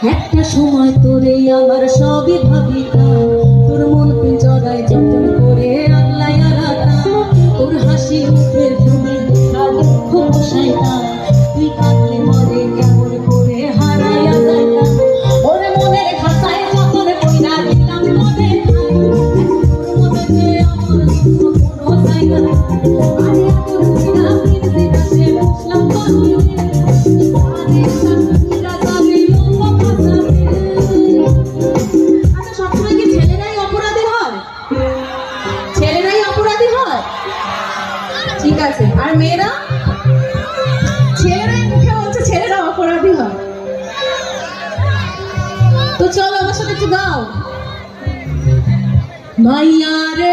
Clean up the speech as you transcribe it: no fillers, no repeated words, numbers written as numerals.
একটা সময় তোরে আমার সবই ভাবিতাম, তোর মন পিঞ্জরায় যতন করে আগলাইয়া রাখতাম, তোর হাসি মুখের তুমি দুঃখ বসাইতাম, তুই কাঁদলে মরে কেমন করে হারাইয়া যাইতাম, ওরে মনের খাতায় যতন কইরা দিতাম মনে তোর মতো যে আমার দুঃখ কোনো জায়গা আরে তোর বিনা পিনতে কাছে বসলাম পাখিরে আরে সাথীরা যাবে ঠিক আছে। আর মেয়েরা ছেলেরাই মুখে বলছে ছেলেরা অপরাধী হয়। তো চলো আমার সাথে একটু গাও। মাইয়া রে